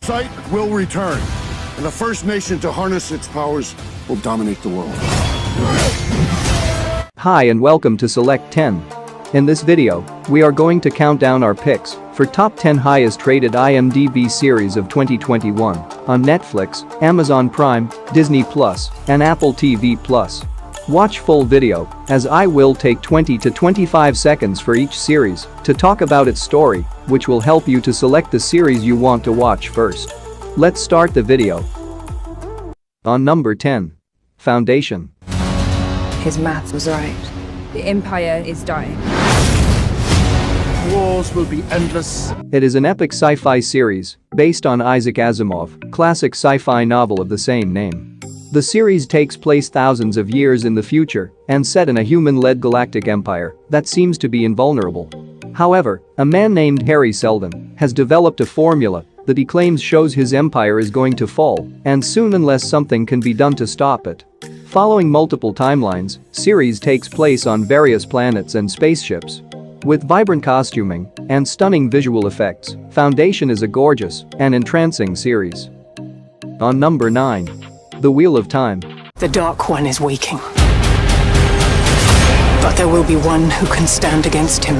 Sight will return, and the first nation to harness its powers will dominate the world. Hi and welcome to Select 10. In this video, we are going to count down our picks for top 10 highest rated IMDb series of 2021 on Netflix, Amazon Prime, Disney+, and Apple TV+. Watch full video, as I will take 20 to 25 seconds for each series to talk about its story, which will help you to select the series you want to watch first. Let's start the video. On number 10. Foundation. His math was right. The Empire is dying. Wars will be endless. It is an epic sci-fi series based on Isaac Asimov, classic sci-fi novel of the same name. The series takes place thousands of years in the future and set in a human-led galactic empire that seems to be invulnerable. However, a man named Harry Seldon has developed a formula that he claims shows his empire is going to fall, and soon unless something can be done to stop it. Following multiple timelines, series takes place on various planets and spaceships. With vibrant costuming and stunning visual effects, Foundation is a gorgeous and entrancing series. On number 9. The Wheel of Time. The Dark One is waking. But there will be one who can stand against him.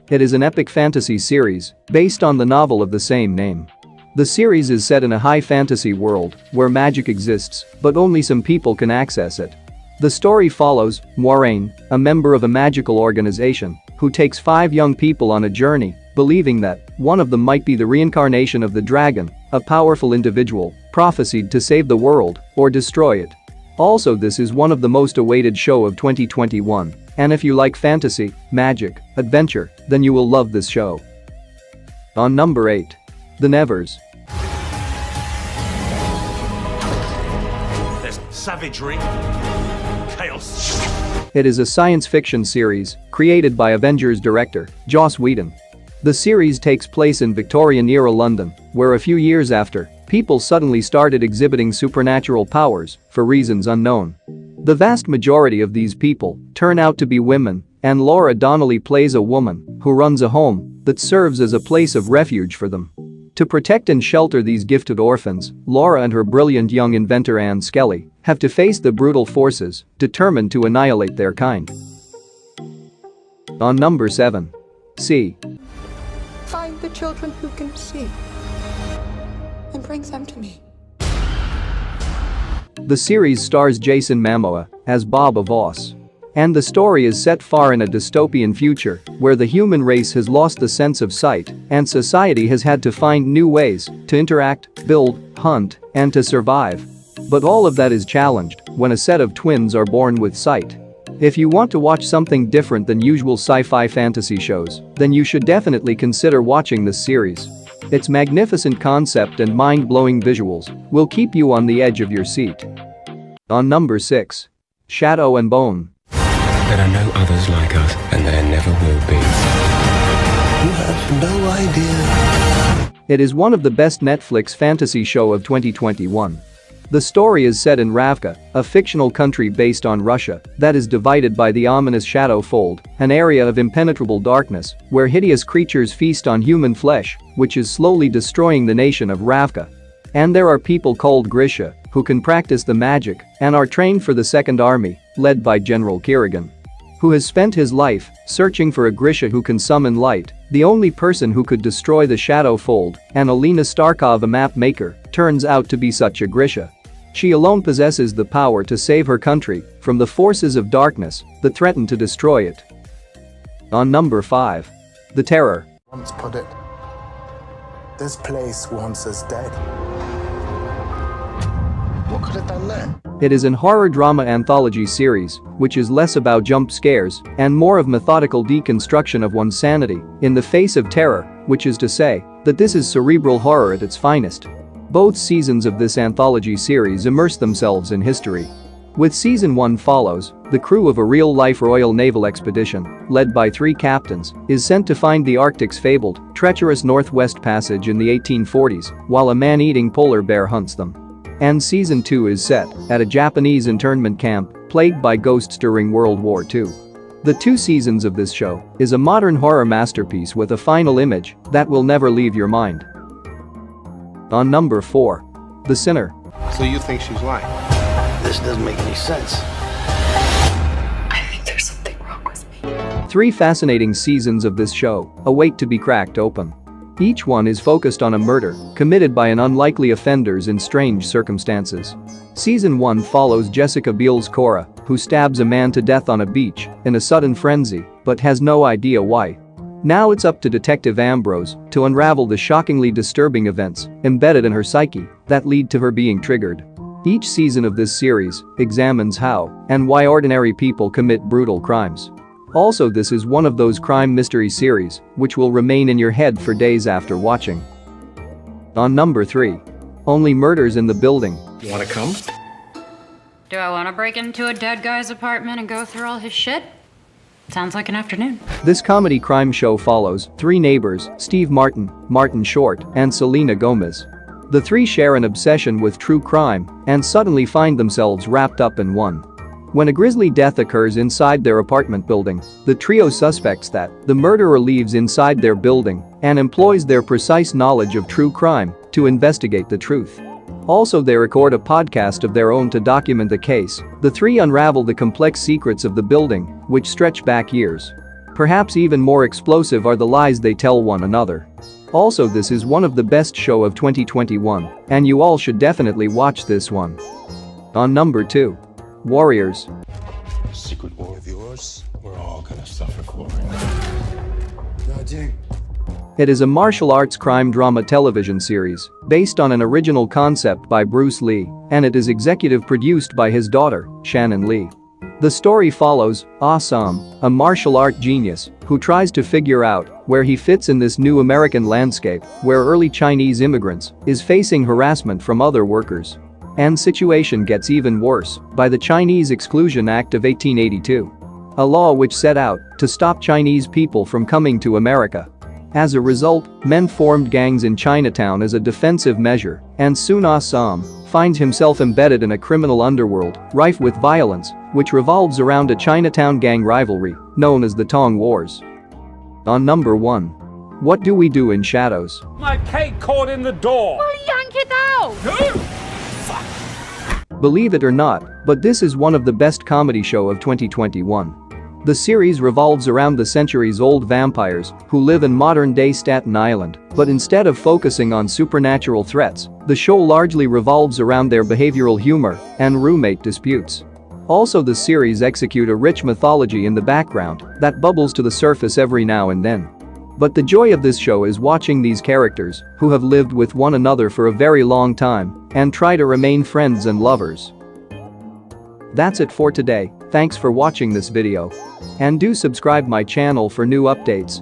It is an epic fantasy series based on the novel of the same name. The series is set in a high fantasy world where magic exists, but only some people can access it. The story follows Moiraine, a member of a magical organization, who takes 5 young people on a journey, believing that one of them might be the reincarnation of the dragon, a powerful individual prophesied to save the world or destroy it. Also, this is one of the most awaited show of 2021, and if you like fantasy, magic, adventure, then you will love this show. On number 8. The Nevers. There's savagery, chaos. It is a science fiction series created by Avengers director Joss Whedon. The series takes place in Victorian-era London, where a few years after, people suddenly started exhibiting supernatural powers for reasons unknown. The vast majority of these people turn out to be women, and Laura Donnelly plays a woman who runs a home that serves as a place of refuge for them. To protect and shelter these gifted orphans, Laura and her brilliant young inventor Anne Skelly have to face the brutal forces determined to annihilate their kind. On number 7. See. Find the children who can see and bring them to me. The series stars Jason Momoa as Bob of Oz. And the story is set far in a dystopian future where the human race has lost the sense of sight and society has had to find new ways to interact, build, hunt, and to survive. But all of that is challenged when a set of twins are born with sight. If you want to watch something different than usual sci-fi fantasy shows, then you should definitely consider watching this series. Its magnificent concept and mind-blowing visuals will keep you on the edge of your seat. On number 6. Shadow and Bone. There are no others like us, and there never will be. You have no idea. It is one of the best Netflix fantasy show of 2021. The story is set in Ravka, a fictional country based on Russia that is divided by the ominous Shadow Fold, an area of impenetrable darkness where hideous creatures feast on human flesh, which is slowly destroying the nation of Ravka. And there are people called Grisha who can practice the magic and are trained for the Second Army, led by General Kirigan, who has spent his life searching for a Grisha who can summon light. The only person who could destroy the Shadow Fold, and Alina Starkov, a map maker, turns out to be such a Grisha. She alone possesses the power to save her country from the forces of darkness that threaten to destroy it. On number 5. The Terror. Once put it, this place wants us dead. What could have done that? It is an horror drama anthology series, which is less about jump scares and more of methodical deconstruction of one's sanity in the face of terror, which is to say that this is cerebral horror at its finest. Both seasons of this anthology series immerse themselves in history. With season 1 follows, the crew of a real-life Royal Naval expedition, led by 3 captains, is sent to find the Arctic's fabled, treacherous Northwest Passage in the 1840s, while a man-eating polar bear hunts them. And season 2 is set at a Japanese internment camp plagued by ghosts during World War II. The 2 seasons of this show is a modern horror masterpiece with a final image that will never leave your mind. On number 4. The Sinner. So you think she's lying? This doesn't make any sense. I think there's something wrong with me. 3 fascinating seasons of this show await to be cracked open. Each one is focused on a murder committed by an unlikely offenders in strange circumstances. Season 1 follows Jessica Biel's Cora, who stabs a man to death on a beach in a sudden frenzy but has no idea why. Now it's up to Detective Ambrose to unravel the shockingly disturbing events embedded in her psyche that lead to her being triggered. Each season of this series examines how and why ordinary people commit brutal crimes. Also, this is one of those crime mystery series which will remain in your head for days after watching. On number 3. Only Murders in the Building. You wanna come? Do I want to break into a dead guy's apartment and go through all his shit? Sounds like an afternoon. This comedy crime show follows 3 neighbors, Steve Martin, Martin Short, and Selena Gomez. The 3 share an obsession with true crime and suddenly find themselves wrapped up in one. When a grisly death occurs inside their apartment building, the trio suspects that the murderer lives inside their building and employs their precise knowledge of true crime to investigate the truth. Also, they record a podcast of their own to document the case. The 3 unravel the complex secrets of the building, which stretch back years. Perhaps even more explosive are the lies they tell one another. Also, this is one of the best show of 2021, and you all should definitely watch this one. On number 2. Warriors. Secret war with yours, we're all gonna suffer for it. It is a martial arts crime drama television series based on an original concept by Bruce Lee, and it is executive produced by his daughter, Shannon Lee. The story follows Ah-Sam, a martial art genius who tries to figure out where he fits in this new American landscape where early Chinese immigrants is facing harassment from other workers. And situation gets even worse by the Chinese Exclusion Act of 1882, a law which set out to stop Chinese people from coming to America. As a result, men formed gangs in Chinatown as a defensive measure, and soon Ah-Sam finds himself embedded in a criminal underworld rife with violence, which revolves around a Chinatown gang rivalry known as the Tong Wars. On number 1. What Do We Do in Shadows? My cake caught in the door. Well, yank it out! Believe it or not, but this is one of the best comedy show of 2021. The series revolves around the centuries-old vampires who live in modern-day Staten Island, but instead of focusing on supernatural threats, the show largely revolves around their behavioral humor and roommate disputes. Also, the series execute a rich mythology in the background that bubbles to the surface every now and then. But the joy of this show is watching these characters, who have lived with one another for a very long time, and try to remain friends and lovers. That's it for today. Thanks for watching this video. And do subscribe my channel for new updates.